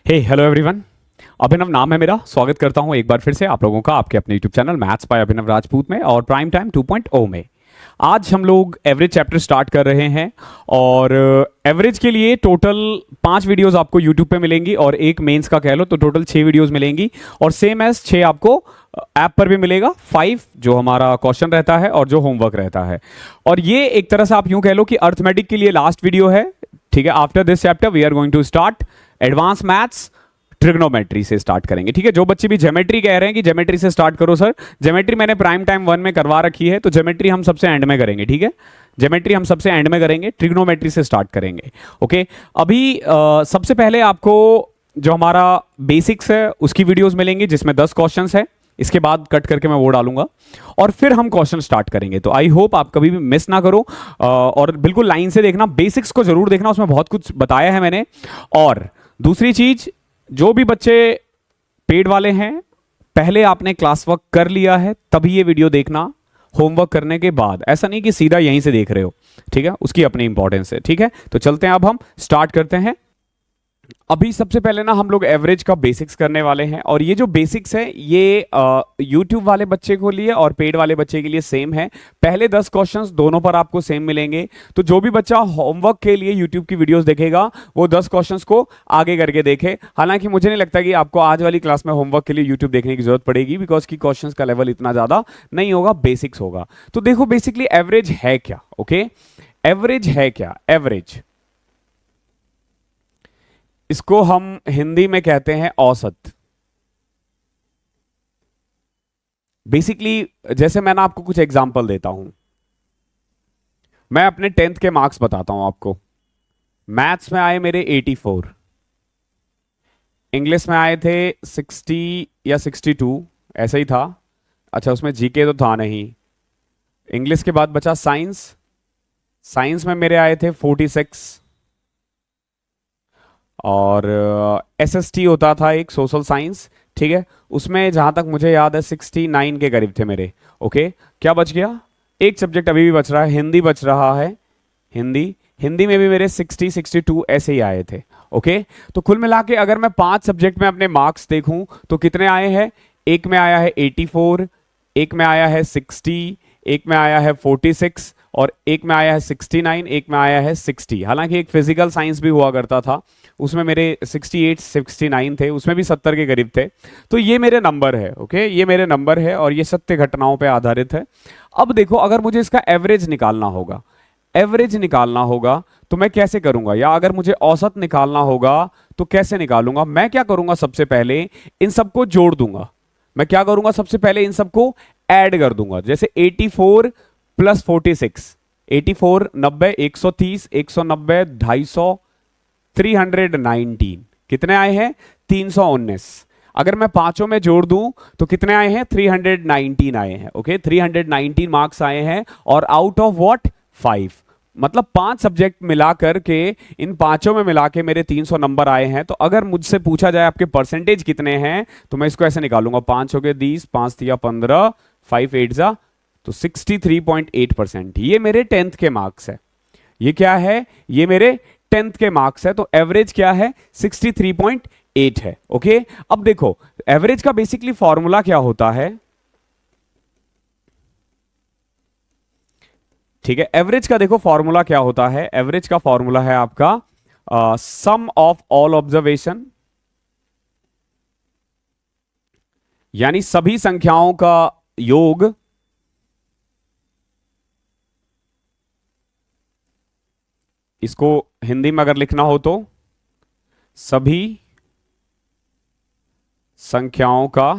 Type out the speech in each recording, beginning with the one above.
Hello everyone. अभिनव नाम है मेरा। स्वागत करता हूं एक बार फिर से आप लोगों का आपके अपने यूट्यूब चैनल मैथ्स बाय अभिनव राजपूत में और प्राइम टाइम 2.0 में। आज हम लोग एवरेज चैप्टर स्टार्ट कर रहे हैं और एवरेज के लिए टोटल 5 वीडियोस आपको यूट्यूब पे मिलेंगी और एक मेंस का कह लो तो टोटल 6 वीडियोस मिलेंगी और सेम एज 6 आपको ऐप पर भी मिलेगा। 5 जो हमारा क्वेश्चन रहता है और जो होमवर्क रहता है। और ये एक तरह से आप यूं कह लो कि अर्थमेटिक के लिए लास्ट वीडियो है। ठीक है, after this chapter we are going to start advance maths. Trigonometry से स्टार्ट करेंगे। ठीक है, जो बच्चे भी ज्योमेट्री कह रहे हैं कि ज्योमेट्री से स्टार्ट करो सर, ज्योमेट्री मैंने प्राइम टाइम 1 में करवा रखी है तो ज्योमेट्री हम सबसे एंड में करेंगे। ठीक है, ज्योमेट्री हम सबसे एंड में करेंगे, ट्रिग्नोमेट्री से स्टार्ट करेंगे। ओके, अभी सबसे पहले आपको जो हमारा बेसिक्स है उसकी वीडियोस मिलेंगी जिसमें 10 क्वेश्चंस है। इसके बाद कट करके मैं वो डालूंगा और फिर हम क्वेश्चन स्टार्ट करेंगे। तो आई होप आप कभी भी मिस ना करो और बिल्कुल लाइन से देखना, बेसिक्स को जरूर देखना, उसमें बहुत कुछ बताया है मैंने। और दूसरी चीज, जो भी बच्चे पेड वाले हैं पहले आपने क्लास वर्क कर लिया है तभी ये वीडियो देखना, होमवर्क करने के बाद। ऐसा नहीं कि सीधा यहीं से देख रहे हो। ठीक है, उसकी अपनी इंपॉर्टेंस है। ठीक है, तो चलते हैं, अब हम स्टार्ट करते हैं। अभी सबसे पहले ना हम लोग एवरेज का बेसिक्स करने वाले हैं और ये जो बेसिक्स है ये यूट्यूब वाले बच्चे को लिए और पेड वाले बच्चे के लिए सेम है। पहले 10 क्वेश्चंस दोनों पर आपको सेम मिलेंगे। तो जो भी बच्चा होमवर्क के लिए यूट्यूब की वीडियोस देखेगा वो 10 क्वेश्चंस को आगे करके देखे। हालांकि मुझे नहीं लगता कि आपको आज वाली क्लास में होमवर्क के लिए यूट्यूब देखने की जरूरत पड़ेगी बिकॉज की क्वेश्चंस का लेवल इतना ज्यादा नहीं होगा, बेसिक्स होगा। तो देखो बेसिकली एवरेज है क्या। ओके, एवरेज है क्या? एवरेज इसको हम हिंदी में कहते हैं औसत। बेसिकली जैसे मैं ना आपको कुछ एग्जांपल देता हूं। मैं अपने 10th के मार्क्स बताता हूं आपको। मैथ्स में आए मेरे 84, इंग्लिश में आए थे 60 या 62 ऐसा ही था। अच्छा, उसमें जीके तो था नहीं। इंग्लिश के बाद बचा साइंस। साइंस में मेरे आए थे 46 और एसएसटी होता था एक सोशल साइंस। ठीक है, उसमें जहां तक मुझे याद है 69 के करीब थे मेरे। ओके, क्या बच गया? एक सब्जेक्ट अभी भी बच रहा है, हिंदी बच रहा है। हिंदी हिंदी में भी मेरे 60 62 ऐसे ही आए थे। ओके, तो कुल मिला के अगर मैं 5 सब्जेक्ट में अपने मार्क्स देखूं तो कितने आए हैं? एक में आया है 84, एक में आया है 60, एक में आया है 46 और एक में आया है 69, एक में आया है 60। हालांकि एक फिजिकल साइंस भी हुआ करता था, उसमें मेरे 68 69 थे, उसमें भी 70 के करीब थे। तो ये मेरे नंबर है। ओके, ये मेरे नंबर है और ये सत्य घटनाओं पे आधारित है। अब देखो, अगर मुझे इसका एवरेज निकालना होगा, एवरेज निकालना होगा तो मैं कैसे करूंगा, या अगर मुझे औसत निकालना होगा तो कैसे निकालूंगा? मैं क्या करूंगा, सबसे पहले इन सबको जोड़ दूंगा। मैं क्या करूंगा, सबसे पहले इन सबको ऐड कर दूंगा। जैसे 84 प्लस 46, 84 90 130 190 250 319 कितने आए हैं? 319। अगर मैं पांचों में जोड़ दूं तो कितने आए हैं? 319 आए हैं। ओके, 319 मार्क्स आए हैं और आउट ऑफ व्हाट? 5। मतलब 5 सब्जेक्ट मिलाकर के इन पांचों में मिला के मेरे 300 नंबर आए हैं। तो अगर मुझसे पूछा जाए आपके परसेंटेज कितने हैं तो मैं इसको ऐसे निकालूंगा, 5 हो गए 20, 5 तिया 15, 5 8 जा, तो 63.8%। ये मेरे 10th के मार्क्स है। ये क्या है? ये मेरे 10th के मार्क्स है। तो एवरेज क्या है? 63.8 है। ओके, अब देखो एवरेज का बेसिकली फॉर्मूला क्या होता है। ठीक है, एवरेज का देखो फॉर्मूला क्या होता है। एवरेज का फॉर्मूला है आपका सम ऑफ ऑल ऑब्जर्वेशन, यानी सभी संख्याओं का योग इसको हिंदी में अगर लिखना हो तो सभी संख्याओं का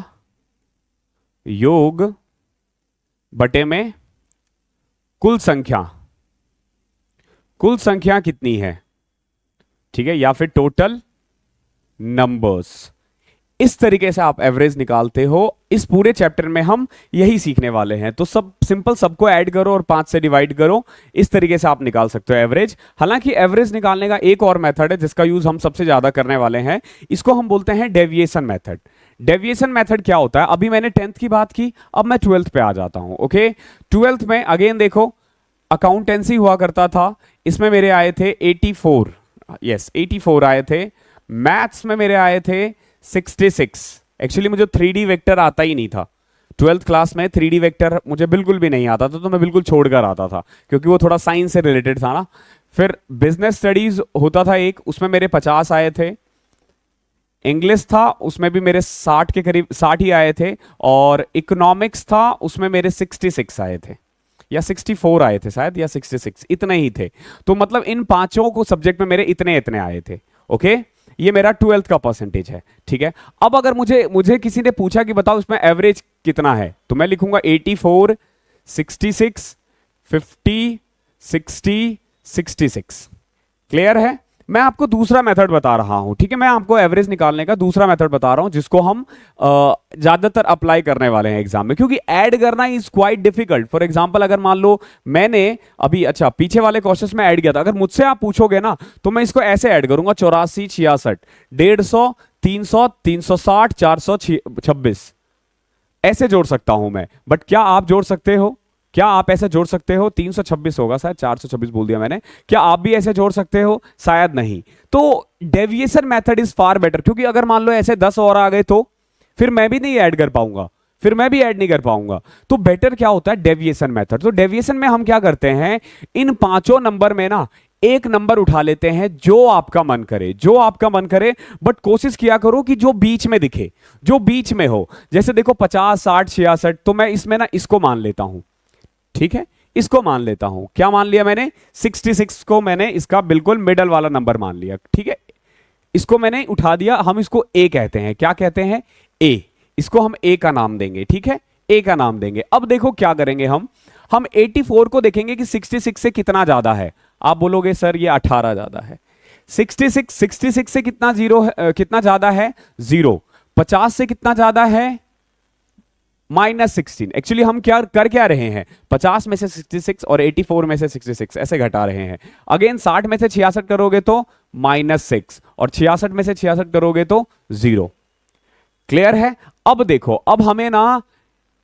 योग बटे में कुल संख्या। कुल संख्या कितनी है? ठीक है, या फिर टोटल नंबर्स। इस तरीके से आप एवरेज निकालते हो। इस पूरे चैप्टर में हम यही सीखने वाले हैं। तो सब सिंपल, सबको ऐड करो और 5 से डिवाइड करो। इस तरीके से आप निकाल सकते हो एवरेज। हालांकि एवरेज निकालने का एक और मेथड है जिसका यूज हम सबसे ज्यादा करने वाले हैं। इसको हम बोलते हैं डेविएशन मेथड। डेविएशन मेथड क्या होता है? अभी मैंने 10th की बात की, अब मैं 12th पे आ जाता हूं। ओके, 12th में अगेन देखो अकाउंटेंसी हुआ करता था। इसमें मेरे आए थे 84, यस 84 आए थे। मैथ्स में मेरे आए थे 66। एक्चुअली मुझे 3D वेक्टर आता ही नहीं था। 12th क्लास में 3D वेक्टर मुझे बिल्कुल भी नहीं आता था, तो मैं बिल्कुल छोड़कर आता था क्योंकि वो थोड़ा साइंस से रिलेटेड था ना। फिर बिजनेस स्टडीज होता था एक, उसमें मेरे 50 आए थे। इंग्लिश था, उसमें भी मेरे 60 के करीब 60 ही आए थे। और इकोनॉमिक्स था, उसमें मेरे 66 आए थे या 64 आए थे शायद, या 66, इतने ही थे। तो मतलब इन पांचों को सब्जेक्ट में मेरे इतने इतने आए थे। ओके, ये मेरा 12th का परसेंटेज है। ठीक है, अब अगर मुझे मुझे किसी ने पूछा कि बताओ इसमें एवरेज कितना है, तो मैं लिखूंगा 84, 66, 50, 60, 66। क्लियर है? मैं आपको दूसरा मेथड बता रहा हूं, ठीक है, मैं आपको एवरेज निकालने का दूसरा मेथड बता रहा हूं जिसको हम ज्यादातर अप्लाई करने वाले हैं एग्जाम में, क्योंकि ऐड करना is quite difficult. For example अगर मान लो मैंने अभी अच्छा पीछे वाले क्वेश्चंस में ऐड किया था, अगर मुझसे आप पूछोगे ना तो मैं इसको ऐसे ऐड करूंगा 84, 66, 150, 300, 360, 426, ऐसे जोड़ सकता हूं मैं। बट क्या आप जोड़ सकते हो? क्या आप ऐसे जोड़ सकते हो? 326 होगा शायद, 426 बोल दिया मैंने। क्या आप भी ऐसे जोड़ सकते हो? शायद नहीं। तो deviation method is far better, क्योंकि अगर मान लो ऐसे 10 और आ गए तो फिर मैं भी नहीं ऐड कर पाऊंगा, फिर मैं भी ऐड नहीं कर पाऊंगा। तो बेटर क्या होता है? Deviation method. तो डेविएशन में हम क्या करते हैं, इन पांचों नंबर में ना एक नंबर उठा लेते हैं जो आपका मन करे, जो आपका मन करे। बट कोशिश किया करो कि जो बीच में दिखे, जो बीच में हो। जैसे देखो 50, 60, 66, तो मैं इसमें ना इसको मान लेता हूं। ठीक है, इसको मान लेता हूं। क्या मान लिया मैंने? 66 को मैंने इसका बिल्कुल मिडल वाला नंबर मान लिया। ठीक है, इसको मैंने उठा दिया। हम इसको ए कहते हैं। क्या कहते हैं? ए। इसको हम ए का नाम देंगे। ठीक है, ए का नाम देंगे। अब देखो क्या करेंगे हम 84 को देखेंगे कि 66 से कितना ज्यादा है। आप बोलोगे सर ये 18 ज्यादा है। 66 से कितना कितना ज्यादा है? 0। 50 से कितना ज्यादा है? -16। एक्चुअली हम क्या कर क्या रहे हैं, 50 में से 66 और 84 में से 66 ऐसे घटा रहे हैं। अगेन 60 में से 66 करोगे तो -6, और 66 में से 66 करोगे तो 0। क्लियर है? अब देखो, अब हमें ना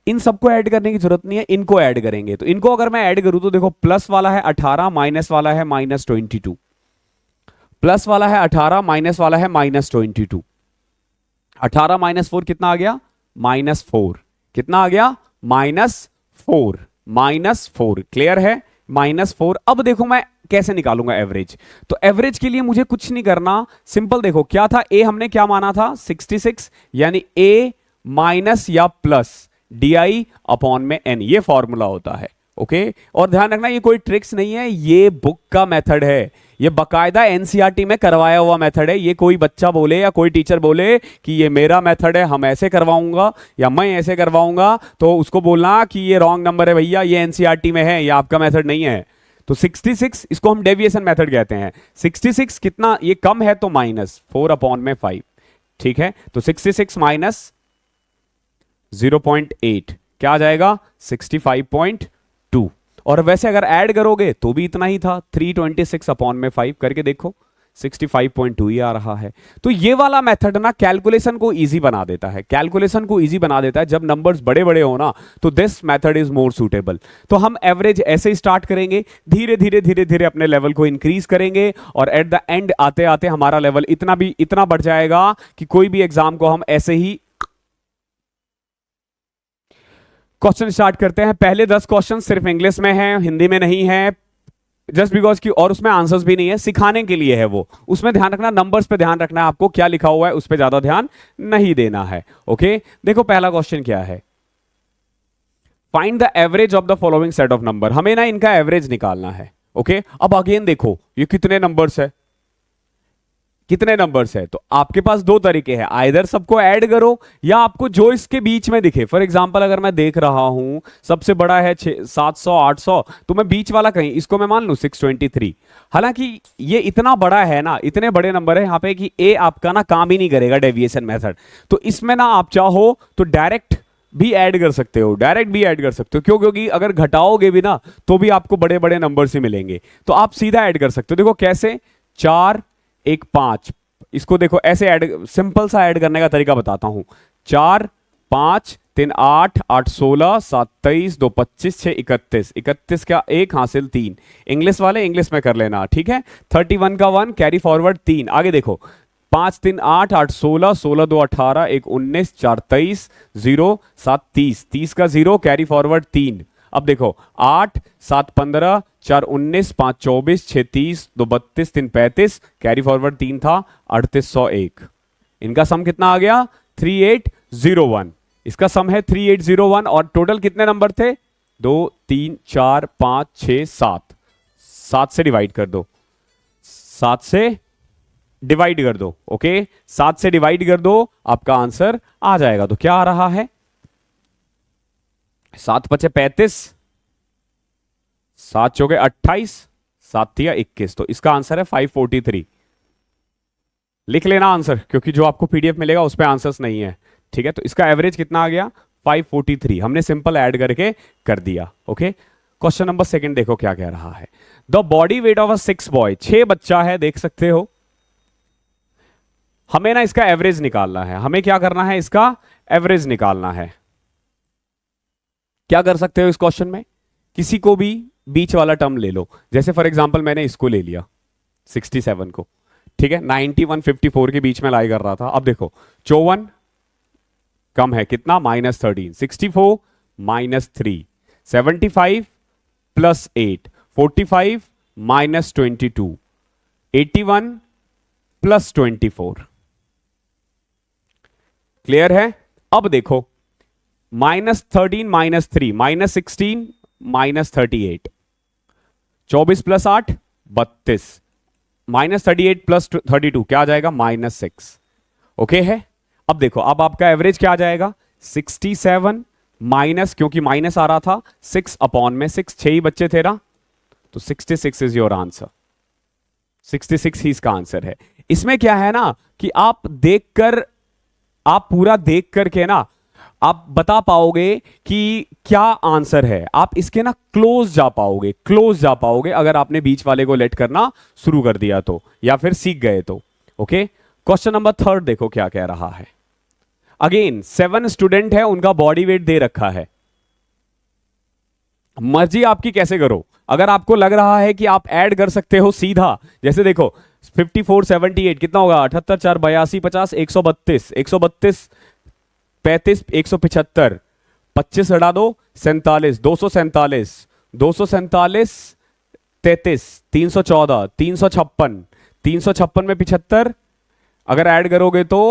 इन सबको ऐड करने की जरूरत नहीं है, इनको ऐड करेंगे। तो इनको अगर मैं ऐड करूं तो देखो, प्लस वाला है 18, माइनस वाला है -22। प्लस वाला है 18, माइनस वाला है -22। 18 -4 कितना आ गया? -4। कितना आ गया? -4। -4। क्लियर है? -4। अब देखो मैं कैसे निकालूंगा एवरेज। तो एवरेज के लिए मुझे कुछ नहीं करना, सिंपल देखो क्या था, ए हमने क्या माना था? 66, यानी ए माइनस या प्लस DI अपॉन में N, ये फॉर्मूला होता है। ओके, और ध्यान रखना ये कोई ट्रिक्स नहीं है, ये बुक का मेथड है, ये बकायदा NCERT में करवाया हुआ मेथड है। ये कोई बच्चा बोले या कोई टीचर बोले कि ये मेरा मेथड है, हम ऐसे करवाऊंगा या मैं ऐसे करवाऊंगा, तो उसको बोलना कि ये रॉन्ग नंबर है भैया, ये NCERT में है, ये आपका मेथड नहीं है। तो 66, इसको हम डेविएशन मेथड कहते हैं। 66 कितना, ये कम है तो -4/5। ठीक है, तो 66 माइनस 0.8 क्या आ जाएगा? 65.2। और वैसे अगर ऐड करोगे तो भी इतना ही था, 326/5 करके देखो, 65.2 ही आ रहा है। तो ये वाला मेथड ना कैलकुलेशन को इजी बना देता है, कैलकुलेशन को इजी बना देता है। जब नंबर्स बड़े बड़े हो ना, तो this method is more suitable. तो हम एवरेज ऐसे ही स्टार्ट करेंगे, धीरे धीरे धीरे धीरे अपने लेवल को इंक्रीज करेंगे, और एट द एंड आते आते हमारा लेवल इतना बढ़ जाएगा कि कोई भी एग्जाम को हम ऐसे ही। क्वेश्चन स्टार्ट करते हैं। पहले 10 क्वेश्चन सिर्फ इंग्लिश में हैं, हिंदी में नहीं है, जस्ट बिकॉज की, और उसमें आंसर्स भी नहीं है, सिखाने के लिए है वो। उसमें ध्यान रखना, नंबर्स पे ध्यान रखना है आपको, क्या लिखा हुआ है उस पे ज्यादा ध्यान नहीं देना है। ओके, देखो पहला क्वेश्चन क्या है, find the average of the following set of number. हमें ना इनका एवरेज निकालना है। ओके, अब अगेन देखो ये कितने नंबर्स है, कितने नंबर्स है। तो आपके पास दो तरीके हैं, आइदर सबको ऐड करो या आपको जो इसके बीच में दिखे। फॉर एग्जांपल अगर मैं देख रहा हूं सबसे बड़ा है 700, 800, तो मैं बीच वाला कहीं इसको मैं मान लूं 623। हालांकि ये इतना बड़ा है ना, इतने बड़े नंबर है यहां पे कि ए आपका ना काम ही नहीं करेगा डेविएशन मेथड। तो इसमें ना आप चाहो तो डायरेक्ट भी ऐड कर सकते हो, डायरेक्ट भी ऐड कर सकते हो। क्यों? क्योंकि अगर घटाओगे भी ना तो भी आपको बड़े बड़े नंबर से मिलेंगे, तो आप सीधा ऐड कर सकते हो। देखो कैसे, 4 1 5, इसको देखो ऐसे ऐड, सिंपल सा ऐड करने का तरीका बताता हूं। 4 5 3 8 8 16 7 23 2 25 6 31, 31 का 1 हासिल 3। इंग्लिश वाले इंग्लिश में कर लेना, ठीक है। 31 का 1 कैरी फॉरवर्ड 3। आगे देखो 5 3 8, 8 16, 16 2 18, 1 19, 4 23, 0 7 30, 30 का 0 कैरी फॉरवर्ड 3। अब देखो 8 7 15, 4 19, 5 24, 6 30, 2 32, 3 35, कैरी फॉरवर्ड 3 था, 3801। इनका सम कितना आ गया 3801। इसका सम है 3801 और टोटल कितने नंबर थे 2 3 4 5 6 7। 7 से डिवाइड कर दो, 7 से डिवाइड कर दो। ओके 7 से डिवाइड कर दो, आपका आंसर आ जाएगा। तो क्या आ रहा है 7 5 35, 7 चौके 28, 7 तिया 21। तो इसका आंसर है 543। लिख लेना आंसर, क्योंकि जो आपको पीडीएफ मिलेगा उस पे आंसर्स नहीं है। ठीक है, तो इसका एवरेज कितना आ गया 543। हमने सिंपल ऐड करके कर दिया। ओके क्वेश्चन नंबर सेकंड देखो क्या कह रहा है। The body weight of a 6 boy, 6 बच्चा है, देख सकते हो। हमें ना इसका एवरेज निकालना है। हमें क्या करना है, इसका एवरेज निकालना है। क्या कर सकते हो इस क्वेश्चन में, किसी को भी बीच वाला टर्म ले लो। जैसे फॉर एग्जांपल मैंने इसको ले लिया 67 को, ठीक है 91 54 के बीच में लाई कर रहा था। अब देखो 54 कम है कितना -13, 64 -3, 75 +8, 45 -22, 81 +24। क्लियर है। अब देखो -13 -3 -16 -38, 24 + 8 32, -38 + 32 क्या आ जाएगा -6। ओके है। अब देखो अब आपका एवरेज क्या आ जाएगा 67 माइनस, क्योंकि माइनस आ रहा था 6 अपॉन में 6, 6 ही बच्चे थे ना, तो 66 इज योर आंसर। 66 ही इसका आंसर है। इसमें क्या है ना कि आप देखकर, आप पूरा देख करके ना आप बता पाओगे कि क्या आंसर है। आप इसके ना क्लोज जा पाओगे, क्लोज जा पाओगे अगर आपने बीच वाले को लेट करना शुरू कर दिया तो, या फिर सीख गए तो। ओके क्वेश्चन नंबर थर्ड देखो क्या कह रहा है। अगेन 7 स्टूडेंट है, उनका बॉडी वेट दे रखा है। मर्जी आपकी कैसे करो। अगर आपको लग रहा है कि आप ऐड कर सकते हो सीधा, जैसे देखो 54 78 कितना होगा 78 4 82 50 132, 132 35 175, 25 हटा दो 47, 247, 247 33, 314, 356, 356 में 75 अगर ऐड करोगे तो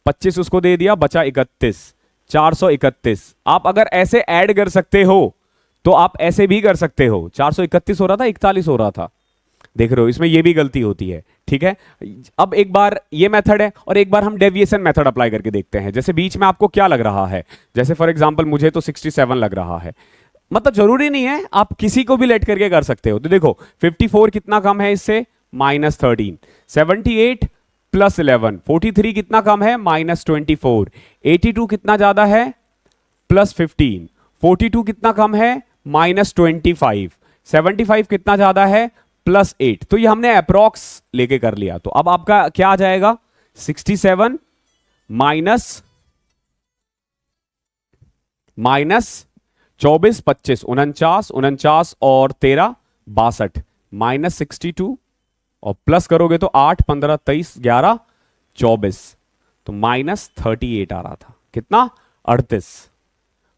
25 उसको दे दिया, बचा 31, 431। आप अगर ऐसे ऐड कर सकते हो तो आप ऐसे भी कर सकते हो। 431 हो रहा था 41 हो रहा था, देख रहे हो इसमें ये भी गलती होती है। ठीक है, अब एक बार ये मेथड है और एक बार हम डेविएशन मेथड अप्लाई करके देखते हैं। जैसे बीच में आपको क्या लग रहा है, जैसे फॉर एग्जांपल मुझे तो 67 लग रहा है, मतलब जरूरी नहीं है, आप किसी को भी लेट करके कर सकते हो। तो देखो 54 कितना कम है इससे -13, 78 + 11, 43 कितना कम है -24, 82 कितना ज्यादा है +15, 42 कितना कम है -25, 75 कितना ज्यादा है +8। तो ये हमने अप्रॉक्स लेके कर लिया। तो अब आपका क्या आ जाएगा 67 माइनस 24 25 49 49 और 13 62 -62 और प्लस करोगे तो 8 15 23 11 24, तो -38 आ रहा था। कितना 38।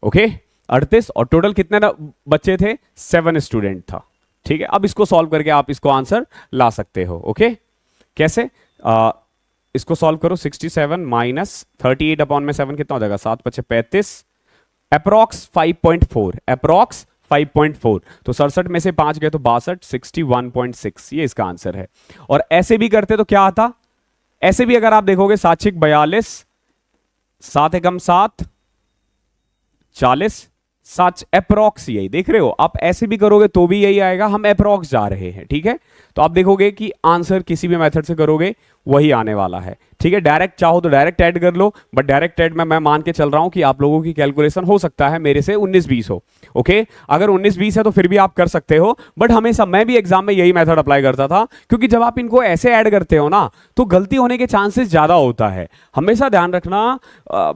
ओके 38 और टोटल कितने बच्चे थे 7 स्टूडेंट था। ठीक है, अब इसको सॉल्व करके आप इसको आंसर ला सकते हो। ओके कैसे इसको सॉल्व करो 67 -38 अपॉन में 7 कितना हो जाएगा 7 5 35, अप्रॉक्स 5.4, अप्रॉक्स 5.4, तो 67 में से 5 गए तो 62, 61.6 ये इसका आंसर है। और ऐसे भी करते तो क्या आता, ऐसे भी अगर आप देखोगे 7 6 42, 7 एकम 7 40, 7 अप्रॉक्स, यही देख रहे हो आप। ऐसे भी करोगे तो भी यही आएगा, हम अप्रॉक्स जा रहे हैं। ठीक है, तो आप देखोगे कि आंसर किसी भी मेथड से करोगे वही आने वाला है। ठीक है, डायरेक्ट चाहो तो डायरेक्ट ऐड कर लो, बट डायरेक्ट ऐड में मैं मान के चल रहा हूं कि आप लोगों की कैलकुलेशन हो सकता है मेरे से 19-20 हो। ओके अगर 19-20 है तो फिर भी आप कर सकते हो, बट हमेशा मैं भी एग्जाम में यही मेथड अप्लाई करता था, क्योंकि जब आप इनको ऐसे ऐड करते हो ना तो गलती होने के चांसेस ज्यादा होता है। हमेशा ध्यान रखना।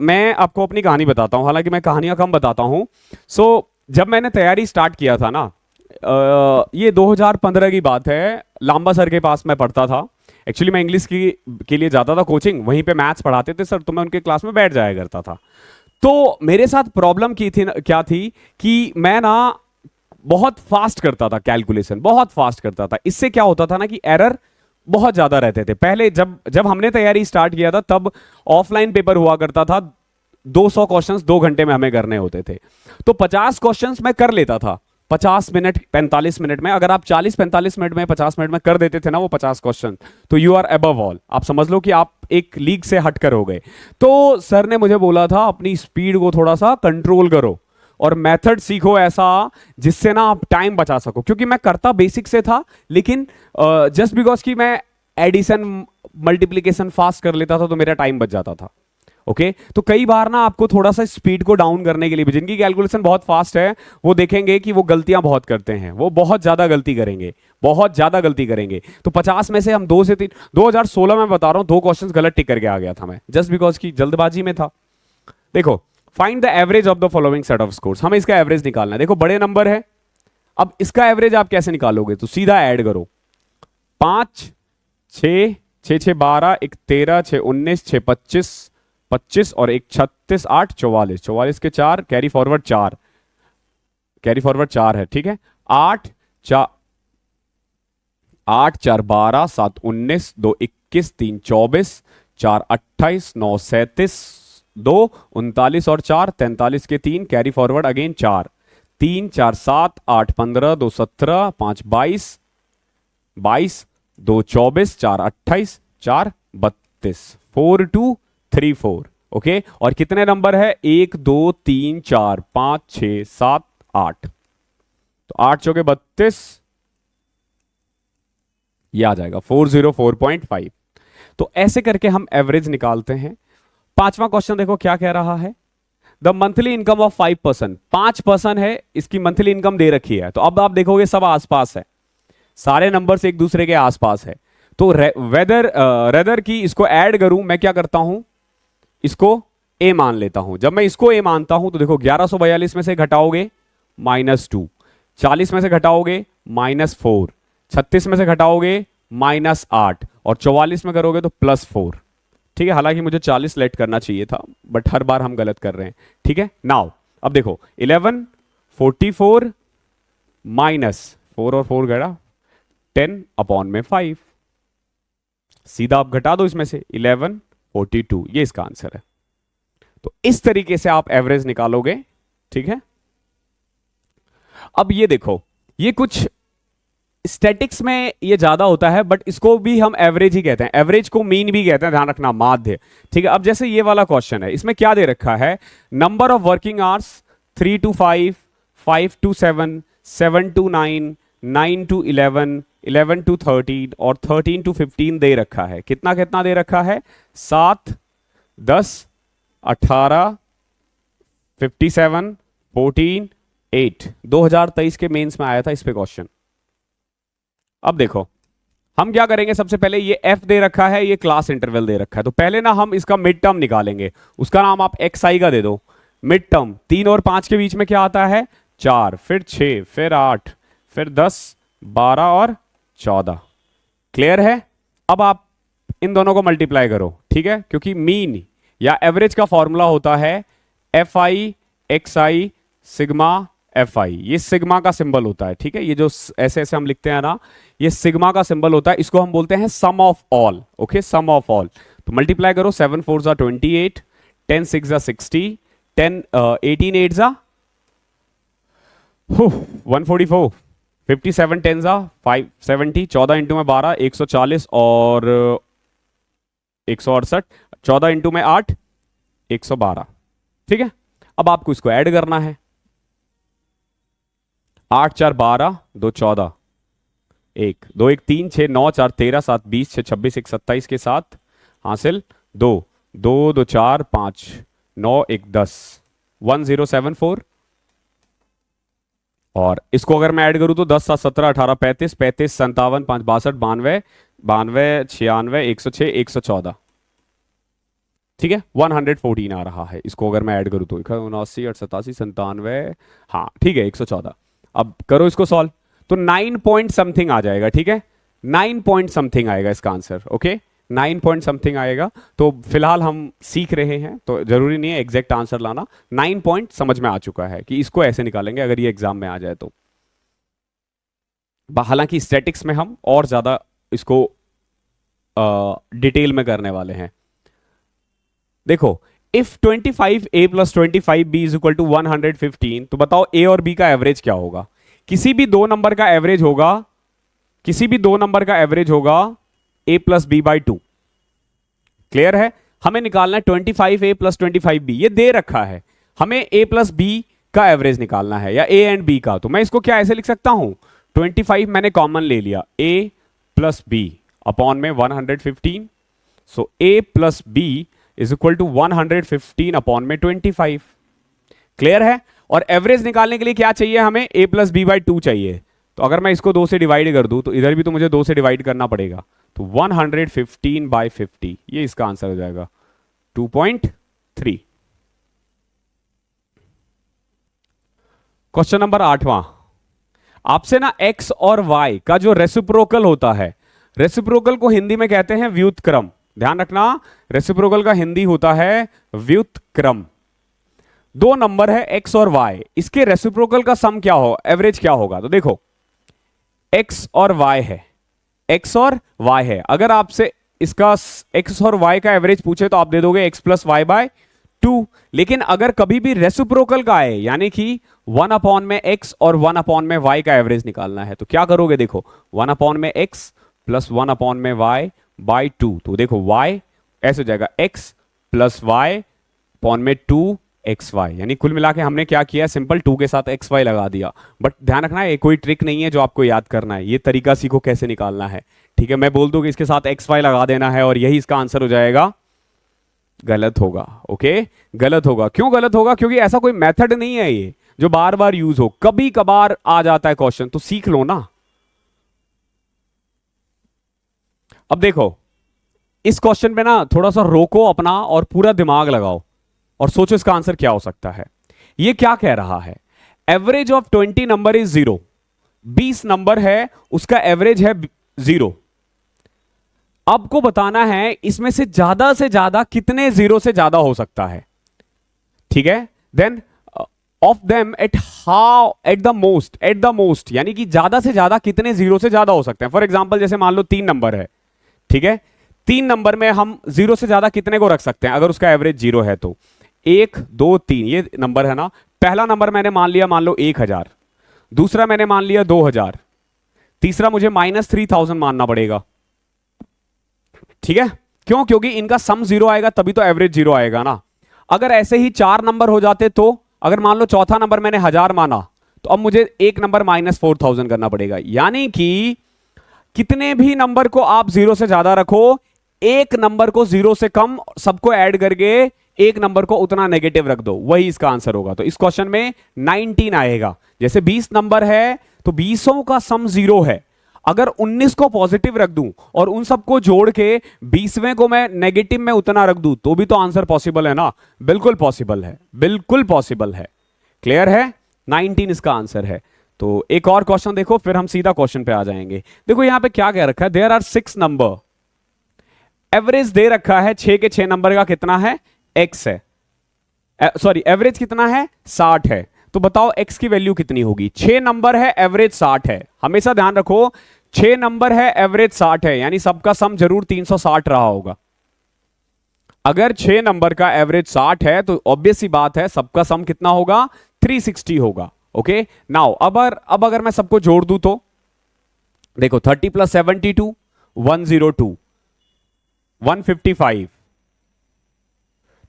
मैं आपको अपनी कहानी बताता हूं, हालांकि मैं कहानियां कम बताता हूं। सो जब मैंने तैयारी स्टार्ट किया था ना, ये 2015 की बात है, लांबा सर के पास मैं पढ़ता था। एक्चुअली मैं इंग्लिश की के लिए जाता था कोचिंग, वहीं पे मैथ्स पढ़ाते थे सर, तो मैं उनके क्लास में बैठ जाया करता था। तो मेरे साथ प्रॉब्लम की थी क्या थी कि मैं ना बहुत फास्ट करता था कैलकुलेशन, बहुत फास्ट करता था। इससे क्या होता था ना कि एरर बहुत ज्यादा रहते थे। पहले जब जब हमने तैयारी स्टार्ट किया था तब ऑफलाइन पेपर हुआ करता था, 200 क्वेश्चंस 2 घंटे में हमें करने होते थे। तो 50 क्वेश्चंस मैं कर लेता था 50 मिनट 45 मिनट में। अगर आप 40-45 मिनट में 50 मिनट में कर देते थे ना वो 50 क्वेश्चन, तो यू आर अबव ऑल, आप समझ लो कि आप एक लीग से हटकर हो गए। तो सर ने मुझे बोला था अपनी स्पीड को थोड़ा सा कंट्रोल करो और मेथड सीखो ऐसा जिससे ना आप टाइम बचा सको, क्योंकि मैं करता बेसिक से था, लेकिन जस्ट बिकॉज कि मैं एडिशन मल्टीप्लीकेशन फास्ट कर लेता था तो मेरा टाइम बच जाता था। ओके तो कई बार ना आपको थोड़ा सा स्पीड को डाउन करने के लिए भी, जिनकी कैलकुलेशन बहुत फास्ट है वो देखेंगे कि वो गलतियां बहुत करते हैं, वो बहुत ज्यादा गलती करेंगे, बहुत ज्यादा गलती करेंगे। तो 50 में से हम 2 से 3, 2016 में बता रहा हूं 2 क्वेश्चंस गलत टिक करके आ गया था मैं, जस्ट बिकॉज की जल्दबाजी में था। देखो find the average of the following set of scores, हमें इसका एवरेज निकालना है। देखो बड़े नंबर है, अब इसका एवरेज आप कैसे निकालोगे, तो सीधा ऐड करो 5 6 6 6 12 1 13 6 19 6 25 25 और 1 36 8 44 44 के 4 कैरी फॉरवर्ड 4, कैरी फॉरवर्ड 4 है, ठीक है। 8 4 8 4 12 7 19 2 21 3 24 4 28 9 37 2 39 और 4 43 के 3 कैरी फॉरवर्ड अगेन 4 3 4 7 8 15 2 17 5 22 22 2 24 4 28 4 32 4 2 3 4। ओके और कितने नंबर है, 1 2 3 4 5 6 7 8, तो 8 चौके 32, ये आ जाएगा 404.5। तो ऐसे करके हम एवरेज निकालते हैं। पांचवा क्वेश्चन देखो क्या कह रहा है, द मंथली इनकम ऑफ 5%, 5% है इसकी मंथली इनकम दे रखी है। तो अब आप देखोगे सब आसपास है, सारे नंबर्स एक दूसरे के आसपास है। तो रेदर की इसको ऐड करूं, मैं क्या करता हूं, इसको ए मान लेता हूं। जब मैं इसको ए मानता हूं तो देखो 1142 में से घटाओगे -2, 40 में से घटाओगे -4, 36 में से घटाओगे -8 और 44 में करोगे तो +4। ठीक है, हालांकि मुझे 40 लेट करना चाहिए था बट हर बार हम गलत कर रहे हैं। ठीक है नाउ अब देखो 11 44 -4 और 4 गया 10 अपॉन में 5, सीधा आप घटा दो इसमें से 11 42, ये इसका आंसर है। तो इस तरीके से आप एवरेज निकालोगे। ठीक है, अब ये देखो ये कुछ स्टैटिक्स में ये ज्यादा होता है बट इसको भी हम एवरेज ही कहते हैं, एवरेज को मीन भी कहते हैं, ध्यान रखना, माध्य। ठीक है, अब जैसे ये वाला क्वेश्चन है, इसमें क्या दे रखा है, number of working hours 3 to 5, 5 to 7, 7 to 9, 9 to 11, 11 to 13 और 13 to 15 दे रखा है। कितना कितना दे रखा है, 7 10 18 57 14 8। 2023 के मेंस में आया था इस पे क्वेश्चन। अब देखो हम क्या करेंगे, सबसे पहले ये एफ दे रखा है, ये क्लास इंटरवल दे रखा है, तो पहले ना हम इसका मिड टर्म निकालेंगे, उसका नाम आप एक्स आई का दे दो। मिड टर्म 3 और 5 के बीच में क्या आता है, 4, फिर 6, फिर 8, फिर 10 12 और 14। क्लियर है, अब आप इन दोनों को मल्टीप्लाई करो। ठीक है, क्योंकि मीन या एवरेज का फॉर्मूला होता है F I x I sigma F I, ये सिग्मा का सिंबल होता है। ठीक है, ये जो ऐसे ऐसे हम लिखते हैं ना, ये सिग्मा का सिंबल होता है, इसको हम बोलते हैं sum of all. Okay, sum of all, तो मल्टीप्लाई करो, 7 4 जा 28, 10 6 जा 60, 10 18 8 जा 144, 57 10 जा 570, 14 इंटू में 12 140 और 168, 14 इंटू में 8 112। ठीक है, अब आपको इसको ऐड करना है, 8 4 12 2 14, 1 2 1 3 6 9 4 13 7 20 6 26 1 27 के साथ हासिल 2 2 2 4 5 9 1 10 1074। और इसको अगर मैं ऐड करूं तो 10 7 17 18 35 35 57 5 62 92 92 96 106 114। ठीक है, 114 आ रहा है। इसको अगर मैं ऐड करूं तो 79 87 97, हाँ ठीक है 114। अब करो इसको सॉल्व, तो 9 पॉइंट समथिंग आ जाएगा। ठीक है, 9 पॉइंट समथिंग आएगा इसका आंसर। ओके, 9 पॉइंट समथिंग आएगा। तो फिलहाल हम सीख रहे हैं, तो जरूरी नहीं है एग्जैक्ट आंसर लाना। 9 पॉइंट समझ में आ चुका है कि इसको ऐसे निकालेंगे अगर ये एग्जाम में आ जाए तो। हालांकि स्टैटिक्स में हम और ज्यादा इसको डिटेल में करने वाले हैं। देखो, if 25a plus 25b is equal to 115, तो बताओ a और b का एवरेज क्या होगा। किसी भी दो नंबर का एवरेज होगा, किसी भी दो नंबर का एवरेज होगा a plus b by 2। Clear है? हमें निकालना है 25a प्लस 25b, ये दे रखा है, हमें a प्लस b का एवरेज निकालना है, या a एंड b का। तो मैं इसको क्या ऐसे लिख सकता हूं, 25 मैंने कॉमन ले लिया, a प्लस b अपॉन में 115। So a plus b is equal to 115 upon में 25। क्लियर है? और एवरेज निकालने के लिए क्या चाहिए हमें, a प्लस बी बाई 2 चाहिए। तो अगर मैं इसको 2 से डिवाइड कर दूं तो इधर भी तो मुझे 2 से डिवाइड करना पड़ेगा। तो 115 बाई 50, ये इसका आंसर हो जाएगा 2.3। क्वेश्चन नंबर 8वां, आपसे ना x और y का जो रेसिप्रोकल होता है, रेसिप्रोकल को हिंदी में कहते हैं व्युत्क्रम। ध्यान रखना, रेसिप्रोकल का हिंदी होता है व्युत्क्रम। दो नंबर है x और y, इसके रेसिप्रोकल का सम क्या हो, एवरेज क्या होगा। तो देखो, x और y है, x और y है। अगर आपसे इसका x और y का एवरेज पूछे तो आप दे दोगे x प्लस वाई बाय 2। लेकिन अगर कभी भी रेसिप्रोकल का आए, यानी कि 1 अपॉन में x और 1 अपॉन में y का एवरेज निकालना है, तो क्या करोगे, देखो 1 अपॉन में x प्लस 1 अपॉन में y बाई 2। तो देखो y ऐसे हो जाएगा x प्लस वाई अपॉन में 2xy, यानी कुल मिला के हमने क्या किया, सिंपल 2 के साथ xy लगा दिया। बट ध्यान रखना है, ये कोई ट्रिक नहीं है जो आपको याद करना है, ये तरीका सीखो कैसे निकालना है। ठीक है, मैं बोल दूं कि इसके साथ xy लगा देना है और यही इसका आंसर हो जाएगा, गलत होगा। ओके, गलत होगा। क्यों गलत होगा? क्योंकि ऐसा कोई मेथड नहीं है ये जो बार बार यूज हो, कभी कभार आ जाता है क्वेश्चन, तो सीख लो ना। अब देखो, इस क्वेश्चन में ना थोड़ा सा रोको अपना और पूरा दिमाग लगाओ और सोचो इसका आंसर क्या हो सकता है। ये क्या कह रहा है, average of 20 number is 0। 20 number है, उसका एवरेज है 0। आपको बताना है इसमें से ज्यादा कितने जीरो से ज्यादा हो सकता है। ठीक है, then of them at the most, यानी कि ज्यादा से ज्यादा कितने जीरो से ज्यादा हो सकते हैं। फॉर एग्जांपल, जैसे मान लो 3 नंबर है, ठीक है, 3 नंबर में हम जीरो से ज्यादा कितने को रख सकते हैं अगर उसका एवरेज 0 है तो 1 2 3, ये नंबर है ना। पहला नंबर मैंने मान लो 1000, दूसरा मैंने मान लिया 2000, तीसरा मुझे -3000 मानना पड़ेगा। ठीक है, क्यों? क्योंकि इनका सम 0 आएगा तभी तो एवरेज 0 आएगा ना। अगर ऐसे ही 4 नंबर हो जाते तो, अगर मान लो चौथा नंबर मैंने 1000 माना, तो अब मुझे एक नंबर -4000 करना पड़ेगा। यानी कि कितने भी नंबर को आप 0 से ज्यादा रखो, एक नंबर को 0 से कम, सबको ऐड करके एक नंबर को उतना नेगेटिव रख दो, वही इसका आंसर होगा। तो इस क्वेश्चन में 19 आएगा। जैसे 20 नंबर है तो 20 का सम 0 है, अगर 19 को पॉजिटिव रख दूं और उन सबको जोड़ के 20वें को मैं नेगेटिव में उतना रख दूं तो भी तो आंसर पॉसिबल है ना। बिल्कुल पॉसिबल है, बिल्कुल पॉसिबल है। क्लियर है? 19 इसका आंसर है। तो एक और क्वेश्चन देखो, फिर हम सीधा क्वेश्चन पे आ जाएंगे। देखो यहां पे क्या कह रखा है, देयर आर 6 नंबर, एवरेज दे रखा है 6 के 6 नंबर का कितना है, x है, सॉरी एवरेज कितना है, 60 है। तो बताओ x की वैल्यू कितनी होगी। 6 नंबर है, एवरेज 60 है। हमेशा ध्यान रखो, 6 नंबर है, एवरेज 60 है, यानी सबका सम जरूर 360 रहा होगा। अगर 6 नंबर का एवरेज 60 है तो ऑब्वियस सी बात है सबका सम कितना होगा, 360 होगा। ओके, नाउ अब अगर मैं सबको जोड़ दूं तो देखो 30 plus 72 102, 155,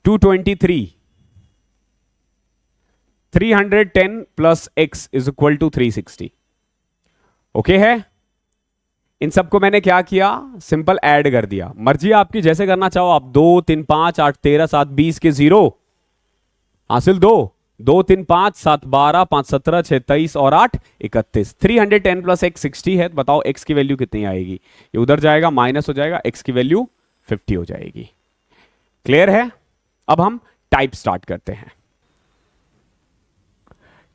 223, 310 plus x is equal to 360। Okay है? इन सबको मैंने क्या किया, सिंपल ऐड कर दिया। मर्जी आपकी, जैसे करना चाहो आप। 2 3 5 8 13 7 20 के 0 हासिल 2 2 3 5 7 12 5 17 6 23 और 8 31। 310 प्लस x 60 है। बताओ x की वैल्यू कितनी आएगी। ये उधर जाएगा, माइनस हो जाएगा, x की वैल्यू 50 हो जाएगी। क्लियर है? अब हम टाइप स्टार्ट करते हैं।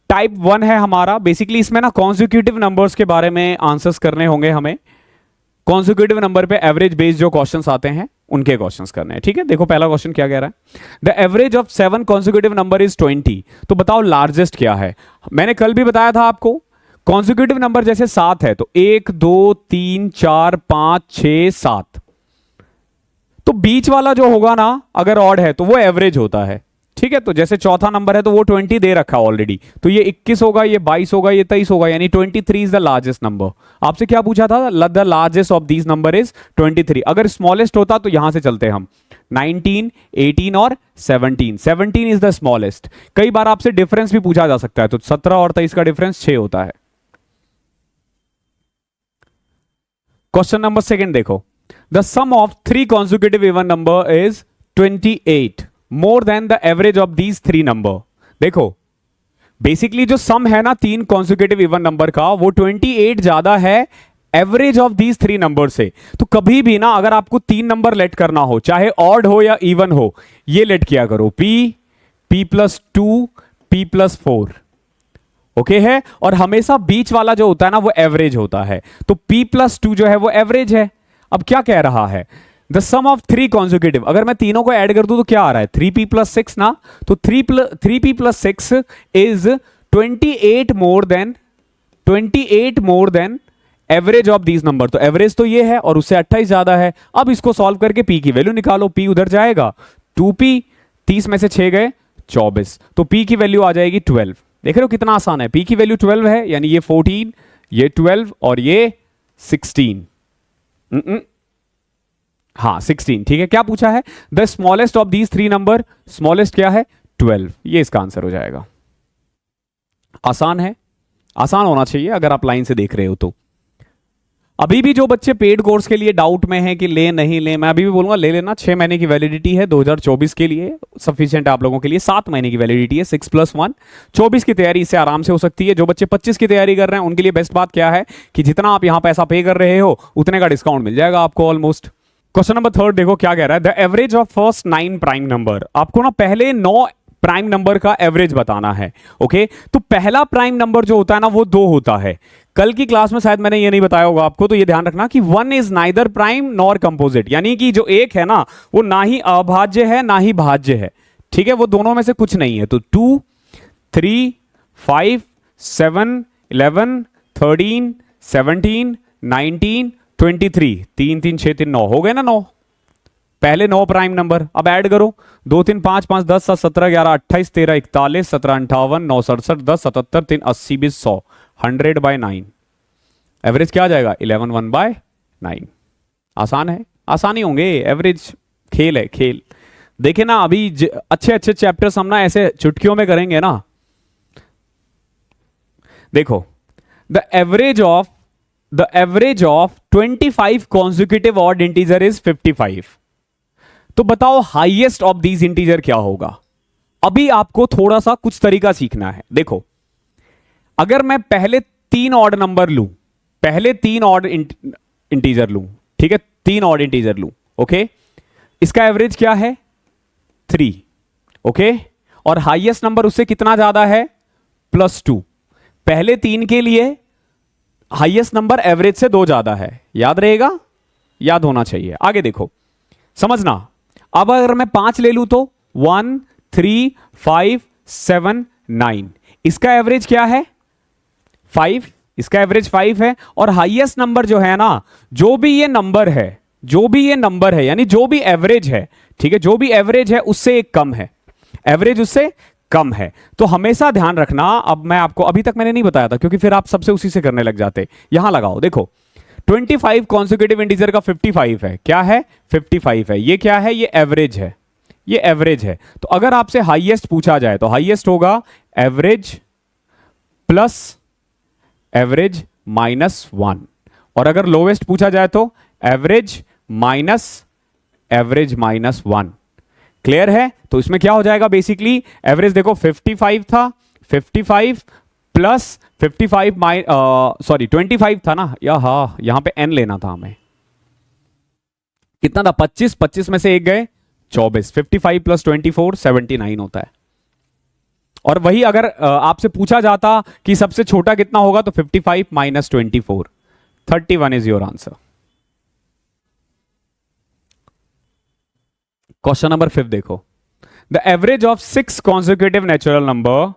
टाइप 1 है हमारा। बेसिकली इसमें ना कॉन्जिक्यूटिव नंबर्स के बारे में आंसर्स करने होंगे हमें। कॉन्जिक्यूटिव नंबर पे एवरेज बेस्ड जो क्वेश्चंस आते हैं उनके क्वेश्चंस करने हैं। ठीक है, देखो पहला क्वेश्चन क्या कह रहा है, the average of 7 consecutive number is 20। तो बताओ लार्जेस्ट क्या है। मैंने कल भी बताया था आपको, कॉन्जिक्यूटिव नंबर जैसे 7 है तो 1 2 3 4 5 6 7, तो बीच वाला जो होगा ना अगर ऑड है तो वो एवरेज होता है। ठीक है, तो जैसे चौथा नंबर है तो वो 20 दे रखा ऑलरेडी, तो ये 21 होगा, ये 22 होगा, ये 23 होगा, यानी 23 इज द लार्जेस्ट नंबर। आपसे क्या पूछा था, the largest of these number is 23। अगर स्मॉलेस्ट होता तो यहां से चलते हम 19, 18 और 17। 17 इज द स्मॉलेस्ट। कई बार आपसे डिफरेंस भी पूछा जा सकता है, तो 17 और 23 का डिफरेंस 6 होता है। क्वेश्चन नंबर सेकंड देखो, the sum of 3 consecutive even number is 28 more than the average of these 3 number। देखो बेसिकली जो सम है ना 3 consecutive even number का, वो 28 ज्यादा है एवरेज ऑफ दीज 3 नंबर से। तो कभी भी ना अगर आपको 3 नंबर लेट करना हो, चाहे ऑड हो या इवन हो, ये लेट किया करो p+2 p+4। ओके है, और हमेशा बीच वाला जो होता है ना वो एवरेज होता है। तो p+2 जो है वो एवरेज है। अब क्या कह रहा है, द सम ऑफ 3 consecutive, अगर मैं तीनों को ऐड कर दूं तो क्या आ रहा है 3p+6 ना, तो 3p+6 is 28 more than average of these number. तो एवरेज तो ये है और उससे 28 ज्यादा है। अब इसको सॉल्व करके p की वैल्यू निकालो, p उधर जाएगा 2p, 30 में से 6 गए 24, तो p की वैल्यू आ जाएगी 12। देख रहे हो कितना आसान है, p की वैल्यू 12 है, यानी ये 14, ये 12 और ये 16। हाँ 16, ठीक है। क्या पूछा है, the smallest of these 3 number, smallest क्या है 12, ये इसका आंसर हो जाएगा। आसान है, आसान होना चाहिए अगर आप लाइन से देख रहे हो तो। अभी भी जो बच्चे पेड कोर्स के लिए डाउट में हैं कि ले नहीं ले, मैं अभी भी बोलूंगा ले लेना। 6 महीने की वैलिडिटी है 2024 के लिए, सफिशिएंट आप लोगों के लिए। 7 महीने की वैलिडिटी है 6+1। 24 की तैयारी इससे आराम से हो सकती है। जो बच्चे 25 की तैयारी कर रहे हैं उनके लिए बेस्ट बात क्या है कि जितना आप यहां पैसा पे कर रहे हो उतने का डिस्काउंट मिल जाएगा आपको ऑलमोस्ट। क्वेश्चन नंबर 3 देखो क्या कह रहा है, the average of first 9 prime number. आपको ना पहले 9 प्राइम नंबर का एवरेज बताना है। ओके, तो पहला प्राइम नंबर जो होता है ना वो 2 होता है। कल की क्लास में शायद मैंने ये नहीं बताया होगा आपको, तो ये ध्यान रखना कि 1 is neither prime nor composite, यानी कि जो 1 है ना वो ना ही अभाज्य है ना ही भाज्य है। ठीक है, वो दोनों में से कुछ नहीं है। तो 2, 3, 5, 7, 11, 13, 17, 19, 23, 3 3 6 3 9 हो गए ना 9, पहले 9 प्राइम नंबर। अब ऐड करो 2 3 5 5 10 7 17 11 28 13 41 17 58 9 67 10 77 3 80 20 100 100/9। एवरेज क्या आ जाएगा 11 1/9। आसान है, आसानी होंगे, एवरेज खेल है खेल। देखे ना अभी अच्छे अच्छे चैप्टर्स हम ना ऐसे चुटकियों में करेंगे ना। देखो the average of 25 consecutive odd integer is 55। तो बताओ हाईएस्ट ऑफ दीज इंटीजर क्या होगा। अभी आपको थोड़ा सा कुछ तरीका सीखना है। देखो अगर मैं पहले 3 ऑड नंबर लूं, पहले 3 ऑड इंटीजर लूं, ठीक है 3 ऑड इंटीजर लूं, ओके, इसका एवरेज क्या है 3, ओके, और हाईएस्ट नंबर उससे कितना ज्यादा है +2। पहले 3 के लिए हाईएस्ट नंबर एवरेज से 2 ज्यादा है, याद रहेगा, याद होना चाहिए। आगे देखो समझना। अब अगर मैं 5 ले लूं तो 1 3 5 7 9, इसका एवरेज क्या है 5, इसका एवरेज 5 है। और हाईएस्ट नंबर जो है ना, जो भी ये नंबर है यानी जो भी एवरेज है, ठीक है, जो भी एवरेज है उससे एक कम है, एवरेज उससे कम है। तो हमेशा ध्यान रखना। अब मैं आपको अभी तक मैंने नहीं बताया था क्योंकि फिर आप सबसे उसी से करने लग जाते। यहां लगाओ, देखो 25 consecutive इंटीजर का 55 है, क्या है 55 है, ये क्या है ये एवरेज है, ये एवरेज है। तो अगर आपसे हाईएस्ट पूछा जाए तो हाईएस्ट होगा एवरेज प्लस एवरेज -1, और अगर लोवेस्ट पूछा जाए तो एवरेज माइनस एवरेज -1। क्लियर है। तो इसमें क्या हो जाएगा बेसिकली, एवरेज देखो 55 था, 55 प्लस 55 सॉरी 25 था ना, यहां पे n लेना था हमें, कितना था 25, 25 में से एक गए 24, 55 प्लस 24 79 होता है। और वही अगर आपसे पूछा जाता कि सबसे छोटा कितना होगा तो 55 - 24, 31 is your answer. Question number 5 देखो, the average of 6 consecutive natural number,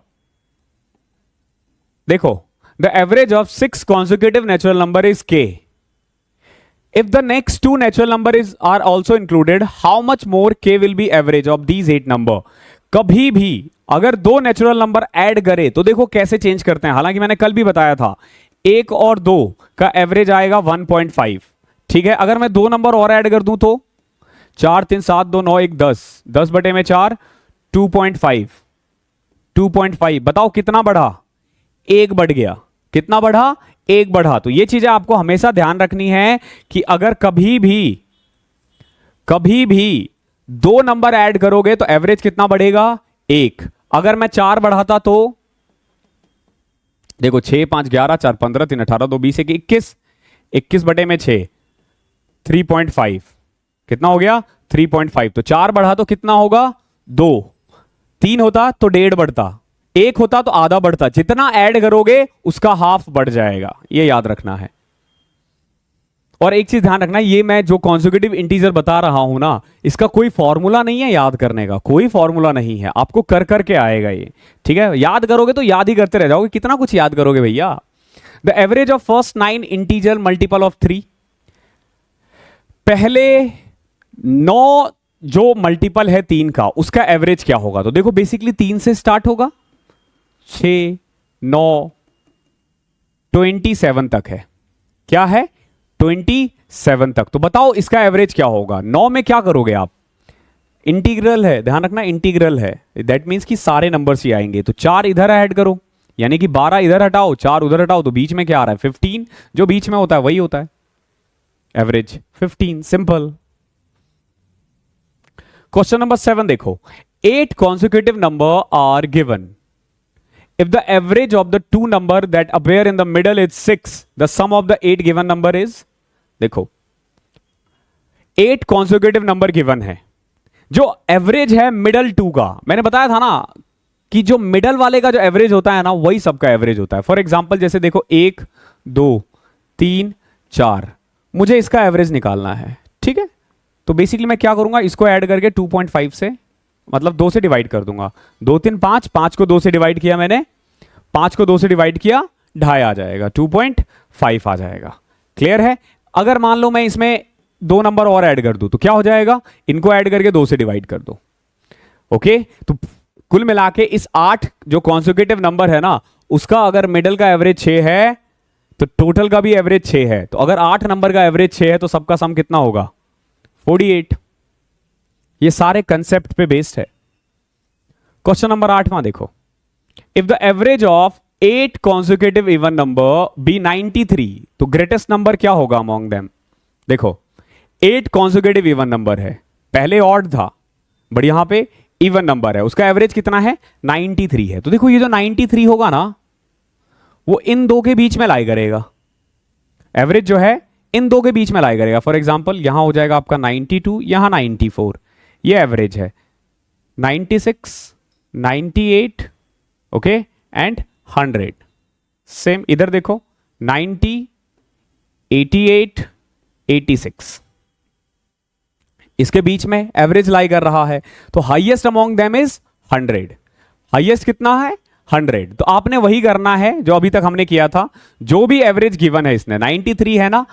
देखो the average of 6 consecutive natural number is k. If the next two natural number are also included, how much more k will be average of these 8 number? कभी भी अगर दो natural number add करे तो देखो कैसे change करते हैं, हालांकि मैंने कल भी बताया था, एक और दो का एवरेज आएगा 1.5. ठीक है, अगर मैं दो नंबर और ऐड कर दूं तो 4 3 7 2 9 1 10, 10 बटे में 4, 2.5. 2.5 बताओ कितना बढ़ा, एक बढ़ गया, कितना बढ़ा, एक बढ़ा. तो ये चीजें आपको हमेशा ध्यान रखनी है कि अगर कभी भी दो नंबर ऐड करोगे तो एवरेज कितना बढ़ेगा, एक. अगर मैं 4 बढ़ाता तो देखो 6 5 11 4 15 3 18 2 20 1 21, 21 बटे में 6, 3.5. कितना हो गया, 3.5. तो 4 बढ़ा तो कितना होगा, 2. 3 होता तो 1.5 बढ़ता, 1 होता तो आधा बढ़ता. जितना ऐड करोगे उसका हाफ बढ़ जाएगा, ये याद रखना है. और एक चीज ध्यान रखना, ये मैं जो कॉन्जिक्यूटिव इंटीजर बता रहा हूं ना, इसका कोई फॉर्मूला नहीं है याद करने का, कोई फॉर्मूला नहीं है, आपको कर करके आएगा ये. ठीक है, याद करोगे तो याद ही करते रह जाओगे, कितना कुछ याद करोगे भैया. The average of first 9 integer multiple of 3, पहले 9 जो मल्टीपल है 3 का, उसका एवरेज क्या होगा. तो देखो बेसिकली 3 से स्टार्ट होगा, 6 9 27 तक है. क्या है, 27 तक. तो बताओ इसका एवरेज क्या होगा. 9 में क्या करोगे आप, इंटीग्रल है, ध्यान रखना इंटीग्रल है, दैट मींस कि सारे नंबर्स ही आएंगे. तो 4 इधर ऐड करो, यानी कि 12 इधर हटाओ, 4 उधर हटाओ, तो बीच में क्या आ रहा है, 15. जो बीच में होता है वही होता है एवरेज, 15. सिंपल. क्वेश्चन नंबर 7 देखो, 8 consecutive number are given. If the average of the two number that appear in the middle is 6, the sum of the 8 given number is, देखो 8 consecutive number given है, जो average है middle 2 का, मैंने बताया था ना कि जो मिडल वाले का जो एवरेज होता है ना, वही सबका एवरेज होता है. फॉर एग्जांपल जैसे देखो 1 2 3 4, मुझे इसका एवरेज निकालना है. ठीक है, तो बेसिकली मैं क्या करूंगा, इसको ऐड करके 2.5 से, मतलब 2 से डिवाइड कर दूंगा. 2 3 5, 5 को 2 से डिवाइड किया मैंने, 5 को 2 से डिवाइड किया, 2.5 आ जाएगा, 2.5 आ जाएगा. क्लियर है. अगर मान लो मैं इसमें 2 नंबर और ऐड कर दूं तो क्या हो जाएगा, इनको ऐड करके 2 से डिवाइड कर दो. ओके, तो कुल मिला के इस 8 जो कॉन्सिक्यूटिव नंबर है ना, उसका अगर मिडल का एवरेज 6 है तो टोटल का भी एवरेज 6 है. तो अगर 8 नंबर का एवरेज 6 है तो सबका सम कितना होगा, 48. ये सारे कंसेप्ट पे बेस्ड है. क्वेश्चन नंबर 8वां देखो, if the average of 8 consecutive even number be 93, तो ग्रेटेस्ट नंबर क्या होगा अमॉन्ग देम. देखो 8 consecutive even नंबर है, पहले ऑड था बट यहां पे इवन नंबर है, उसका एवरेज कितना है, 93 है. तो देखो ये जो 93 होगा ना, वो इन दो के बीच में लाई करेगा, एवरेज जो है इन दो के बीच में लाई करेगा. फॉर एग्जांपल यहां हो जाएगा आपका 92, यहां 94, ये एवरेज है. 96 98, ओके, एंड 100. सेम इधर देखो 90 88 86, इसके बीच में एवरेज लाई कर रहा है. तो highest among them is 100. Highest कितना है, 100. तो आपने वही करना है जो अभी तक हमने किया था. जो भी एवरेज गिवन है, इसने 93 है ना,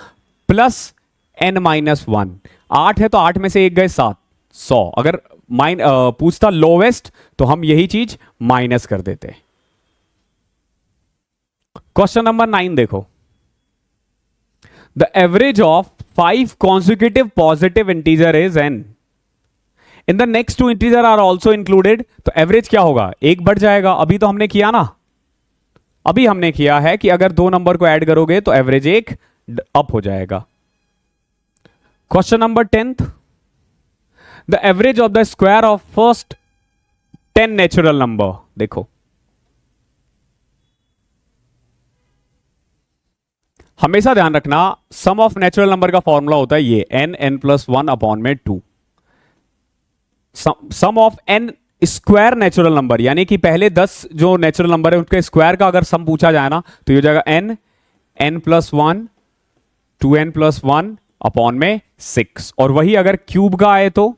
प्लस n-1, 8 है तो 8 में से एक गए 7, 100. अगर पूछता लोवेस्ट तो हम यही चीज माइनस कर देते. क्वेश्चन नंबर 9 देखो, the average of 5 consecutive positive integer is n. In the next two integer are also included. तो एवरेज क्या होगा, एक बढ़ जाएगा. अभी तो हमने किया ना, अभी हमने किया है कि अगर दो नंबर को ऐड करोगे तो एवरेज एक अप हो जाएगा. Question number 10th, the average of the square of first 10 natural number. देखो हमेशा ध्यान रखना, सम ऑफ नेचुरल नंबर का फॉर्मूला होता है ये n+1 अपॉन में 2. Sum of n square natural number, यानी कि पहले 10 जो नेचुरल नंबर है उनके स्क्वायर का अगर सम पूछा जाए ना, तो ये हो जाएगा n+1 2n+1 अपॉन में 6. और वही अगर क्यूब का आए तो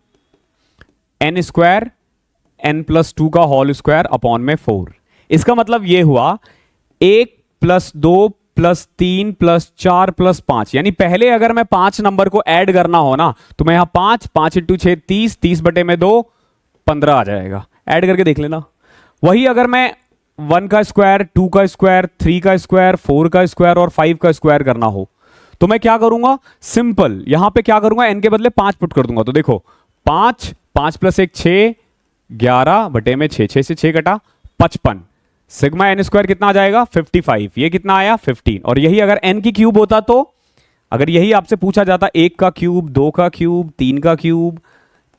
n स्क्वायर n प्लस 2 का होल स्क्वायर अपॉन में 4। इसका मतलब ये हुआ 1 प्लस 2 प्लस 3 प्लस 4 प्लस 5, यानी पहले अगर मैं 5 नंबर को ऐड करना हो ना तो मैं यहां 5 इंटू 6 30, 30 बटे में 2 15 आ जाएगा। ऐड करके देख लेना। वही अगर मैं 1 का स्क्वायर, 2 का स्क्वायर, 3 का स्क्वायर, 4 का स्क्वायर और 5 का स्क्वायर करना हो तो मैं क्या करूंगा, सिंपल यहां पे क्या करूंगा, n के बदले 5 पुट कर दूंगा। तो देखो 5, 5 प्लस 1 6, 11 बटे में 6, 6 से 6 कटा 55, सिग्मा n स्क्वायर कितना आ जाएगा 55, ये कितना आया 15। और यही अगर n की क्यूब होता तो, अगर यही आपसे पूछा जाता 1 का क्यूब, 2 का क्यूब, 3 का क्यूब,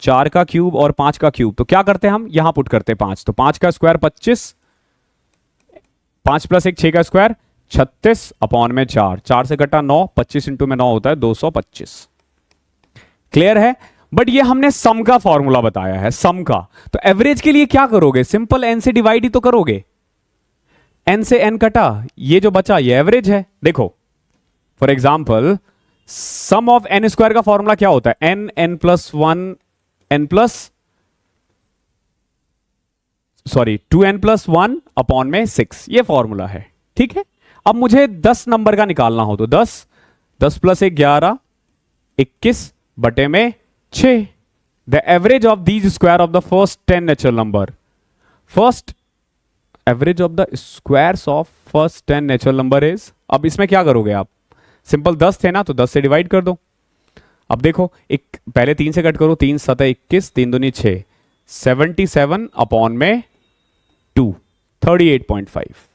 4 का क्यूब और 5 का क्यूब, तो क्या करते हम यहां पुट करते 5। तो 5 का स्क्वायर 25, 5 प्लस 1 6 का स्क्वायर 36 अपॉन में 4, 4 से कटा 9, 25 इंटू में 9 होता है 225। क्लियर है। बट ये हमने सम का फॉर्मूला बताया है, सम का। तो एवरेज के लिए क्या करोगे, सिंपल n से डिवाइड ही तो करोगे। n से n कटा, ये जो बचा ये एवरेज है। देखो for example sum of n square का फॉर्मूला क्या होता है, n plus 1 n plus 2n plus 1 upon में 6, ये फॉर्मूला है। ठीक है। अब मुझे 10 नंबर का निकालना हो तो 10 प्लस 1 11, 21 बटे में 6। The average of these square of the first 10 natural number, first average of the squares of first 10 natural number is, अब इसमें क्या करोगे आप, सिंपल 10 थे ना तो 10 से डिवाइड कर दो। अब देखो एक पहले 3 से कट करो, 3 7 21, 3 दूनी 6, 77 अपॉन में 2, 38.5।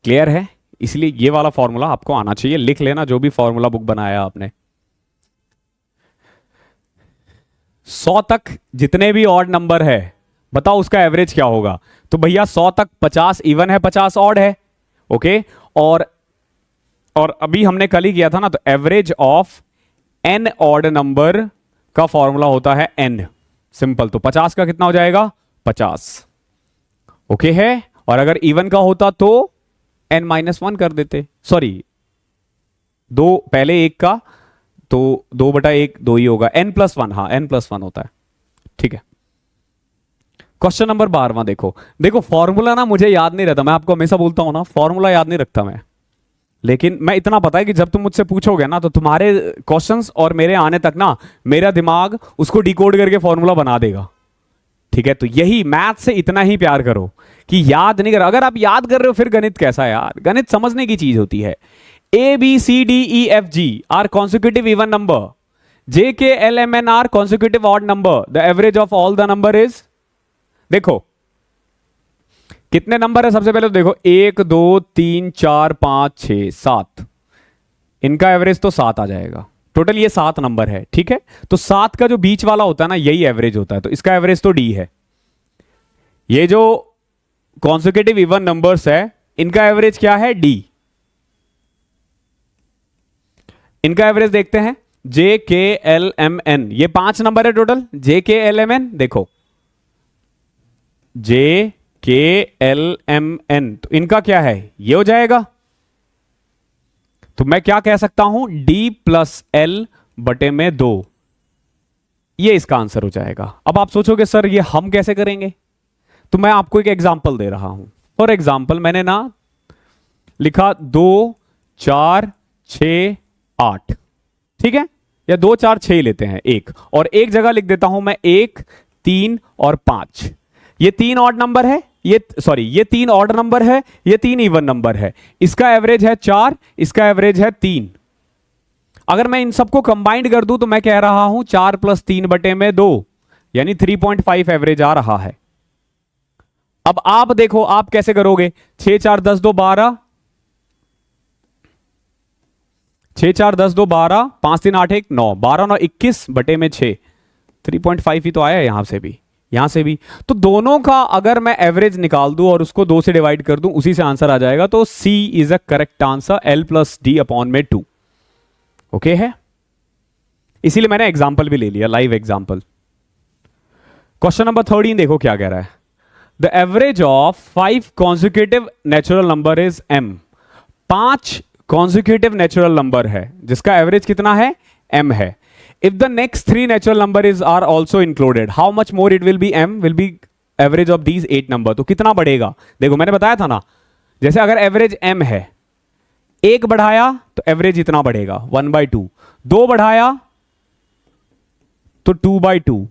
क्लियर है। इसलिए ये वाला फॉर्मूला आपको आना चाहिए, लिख लेना जो भी फॉर्मूला बुक बनाया आपने। 100 तक जितने भी ऑड नंबर है बताओ उसका एवरेज क्या होगा। तो भैया 100 तक 50 इवन है, 50 ऑड है। ओके। और अभी हमने कल ही किया था ना, तो average of n odd number का फॉर्मूला होता है n, सिंपल। तो 50 का कितना हो जाएगा 50। ओके है। और अगर इवन का होता तो n-1 कर देते, सॉरी 2 पहले 1 का, तो 2/1 2 ही होगा, n+1, हाँ n+1 होता है। ठीक है। क्वेश्चन नंबर 12वां देखो फॉर्मूला ना मुझे याद नहीं रहता, मैं आपको हमेशा बोलता हूं ना फॉर्मूला याद नहीं रखता मैं, लेकिन मैं इतना पता है कि जब तुम मुझसे पूछोगे ना तो तुम्हारे क्वेश्चंस और मेरे आने तक ना मेरा दिमाग उसको डिकोड करके फॉर्मूला बना देगा। ठीक है। तो यही मैथ से इतना ही प्यार करो कि याद नहीं करो। अगर आप याद कर रहे हो फिर गणित कैसा है यार, गणित समझने की चीज होती है। ABCDEFG are consecutive even number, JKLMN are consecutive odd number, the average of all the number is, देखो कितने नंबर है सबसे पहले तो देखो 1 2 3 4 5 6 7, इनका एवरेज तो 7 आ जाएगा। टोटल ये 7 नंबर है। ठीक है। तो 7 का जो बीच वाला होता है ना यही एवरेज होता है, तो इसका एवरेज तो D है। ये जो कॉन्सिक्यूटिव इवन नंबर्स है इनका एवरेज क्या है D। इनका एवरेज देखते हैं JKLMN, ये 5 नंबर है टोटल। JKLMN देखो JKLMN, तो इनका क्या है ये हो जाएगा। तो मैं क्या कह सकता हूं D प्लस L बटे में 2, ये इसका आंसर हो जाएगा। अब आप सोचोगे सर ये हम कैसे करेंगे, तो मैं आपको एक एग्जांपल दे रहा हूं। फॉर एग्जांपल मैंने ना लिखा 2 4 6 8, ठीक है, या 2 4 6 लेते हैं एक, और एक जगह लिख देता हूं मैं 1 3 और 5। ये 3 ऑड नंबर है, ये 3 ऑड नंबर है, ये 3 इवन नंबर है। इसका एवरेज है 4, इसका एवरेज है 3। अगर मैं इन सबको कंबाइंड कर दूं तो मैं कह रहा हूं 4 प्लस 3 बटे में 2, यानी 3.5 एवरेज आ रहा है। अब आप देखो आप कैसे करोगे, 6 4 10 2 12, 6 4 10 2 12, 5 3 8 1 9, 12 9 21 बटे में 6, 3.5 ही तो आया यहां से भी यहां से भी। तो दोनों का अगर मैं एवरेज निकाल दूं और उसको 2 से डिवाइड कर दूं उसी से आंसर आ जाएगा। तो C is a correct answer, L plus D upon में 2। ओके है। इसीलिए मैंने एग्जाम्पल भी ले लिया, लाइव एग्जाम्पल। क्वेश्चन नंबर 13 देखो क्या कह रहा है। The average of 5 consecutive natural number is M। 5 consecutive natural number है जिसका एवरेज कितना है M है। If the next three natural number is are also included, how much more it will be, M will be average of these 8 number. तो कितना बढ़ेगा, देखो मैंने बताया था ना, जैसे अगर एवरेज m है, एक बढ़ाया तो एवरेज इतना बढ़ेगा 1/2, दो बढ़ाया तो 2/2,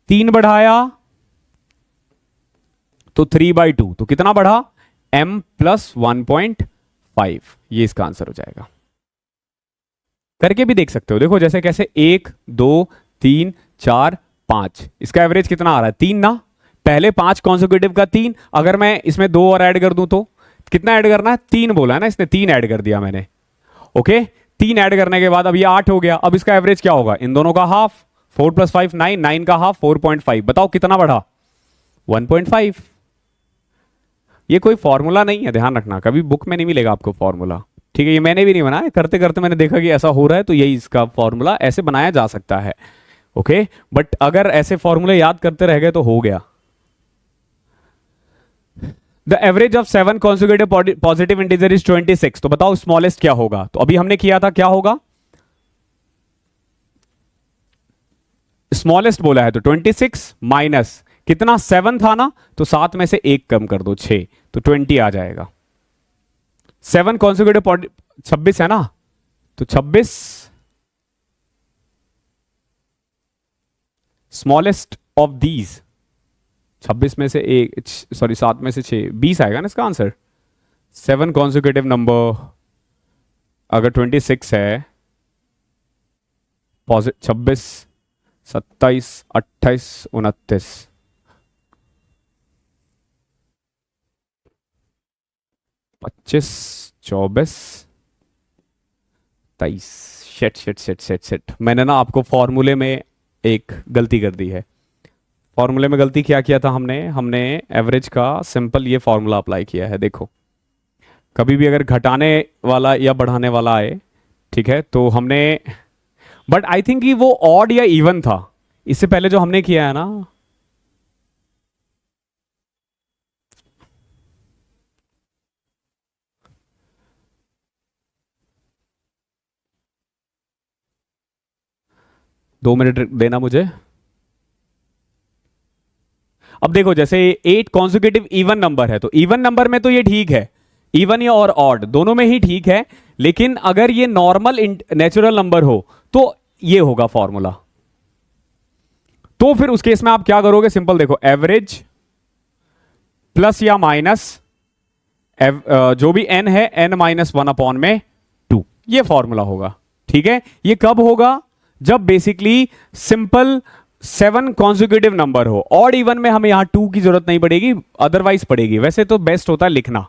तीन बढ़ाया तो 3/2, तो कितना बढ़ा, m प्लस 1.5। ये इसका आंसर हो जाएगा। करके भी देख सकते हो, देखो जैसे कैसे 1 2 3 4 5, इसका एवरेज कितना आ रहा है 3 ना, पहले 5 कॉन्सेक्यूटिव का 3, अगर मैं इसमें 2 और ऐड कर दूं तो कितना ऐड करना है, 3 बोला है ना, इसने 3 ऐड कर दिया मैंने। ओके, 3 ऐड करने के बाद अब ये 8 हो गया, अब इसका एवरेज क्या होगा, इन दोनों का हाफ, 4 + 5 9, 9 का हाफ 4.5, बताओ कितना बढ़ा 1.5। ये कोई फॉर्मूला नहीं है, ध्यान रखना, कभी बुक में नहीं मिलेगा आपको फॉर्मूला, ठीक है, ये मैंने भी नहीं बनाया, करते करते मैंने देखा कि ऐसा हो रहा है तो यही इसका फॉर्मूला, ऐसे बनाया जा सकता है। ओके, बट अगर ऐसे फॉर्मूले याद करते रह गए तो हो गया। The average of 7 consecutive positive integer is 26, तो बताओ स्मॉलेस्ट क्या होगा, तो अभी हमने किया था क्या होगा, स्मॉलेस्ट बोला है तो 26 माइनस कितना 7 था ना, तो 7 में से 1 कम कर दो 6, तो 20 आ जाएगा। 7 कॉन्सेक्यूटिव 26 है ना, तो 26 स्मॉलेस्ट ऑफ दीज, 26 में से 1 सॉरी 7 में से 6 20 आएगा ना इसका आंसर। 7 कॉन्सेक्यूटिव नंबर अगर 26 है, 26 27 28 29 25 24 23, शेट शेट शेट शेट शेट, मैंने ना आपको फॉर्मूले में एक गलती कर दी है। फॉर्मूले में गलती क्या किया था हमने एवरेज का सिंपल ये फॉर्मूला अप्लाई किया है। देखो कभी भी अगर घटाने वाला या बढ़ाने वाला आए, ठीक है, तो हमने, बट आई थिंक कि वो ऑड या इवन था, इससे पहले जो हमने किया है ना, दो मिनट देना मुझे। अब देखो जैसे 8 कॉन्सेक्यूटिव इवन नंबर है, तो इवन नंबर में तो ये ठीक है, इवन या और ऑड दोनों में ही ठीक है, लेकिन अगर ये नॉर्मल नेचुरल नंबर हो तो ये होगा फॉर्मूला। तो फिर उस केस में आप क्या करोगे, सिंपल देखो, एवरेज प्लस या माइनस जो भी n है n-1/2, ये फॉर्मूला होगा। ठीक है, ये कब होगा, जब बेसिकली सिंपल 7 कॉन्सेक्यूटिव नंबर हो। ऑड इवन में हमें यहां 2 की जरूरत नहीं पड़ेगी, अदरवाइज पड़ेगी, वैसे तो बेस्ट होता है लिखना।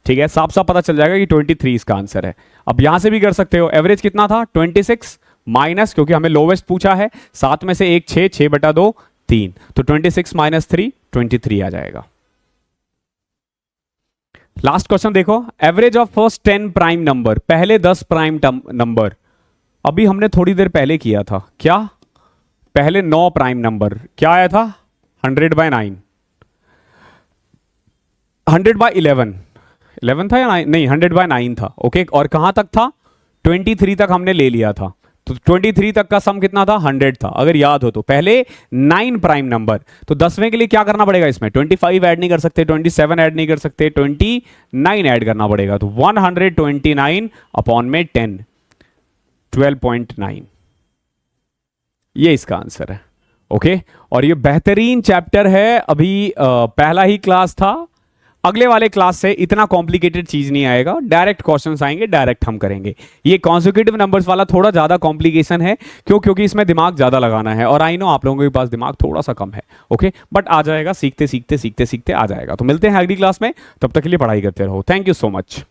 ठीक है, साफ साफ पता चल जाएगा कि 23 इसका आंसर है। अब यहां से भी कर सकते हो, एवरेज कितना था 26 माइनस, क्योंकि हमें लोवेस्ट पूछा है, 7 में से 1 6, 6/2 3, तो 26 माइनस 3 23 आ जाएगा। लास्ट क्वेश्चन देखो, average of first 10 prime number, पहले 10 प्राइम नंबर, अभी हमने थोड़ी देर पहले किया था, क्या पहले 9 प्राइम नंबर, क्या आया था 100/9, 100/11 था या नहीं 100/9 था। ओके, और कहां तक था 23 तक हमने ले लिया था, तो 23 तक का सम कितना था 100 था, अगर याद हो तो। पहले 9 प्राइम नंबर, तो 10वें के लिए क्या करना पड़ेगा, इसमें 25 ऐड नहीं कर सकते, 27 ऐड नहीं कर सकते, 29 ऐड करना पड़ेगा, तो 129/10 12.9, ये इसका आंसर है। ओके, और ये बेहतरीन चैप्टर है, अभी पहला ही क्लास था, अगले वाले क्लास से इतना कॉम्प्लिकेटेड चीज नहीं आएगा, डायरेक्ट क्वेश्चंस आएंगे, डायरेक्ट हम करेंगे। ये कॉन्सेक्यूटिव नंबर्स वाला थोड़ा ज्यादा कॉम्प्लिकेशन है, क्योंकि इसमें दिमाग ज्यादा लगाना है, और आई नो आप लोगों के पास दिमाग थोड़ा सा कम है। ओके, बट आ जाएगा, सीखते सीखते सीखते सीखते आ जाएगा। तो मिलते हैं अगली क्लास में, तब तक के लिए पढ़ाई करते रहो। Thank you so much.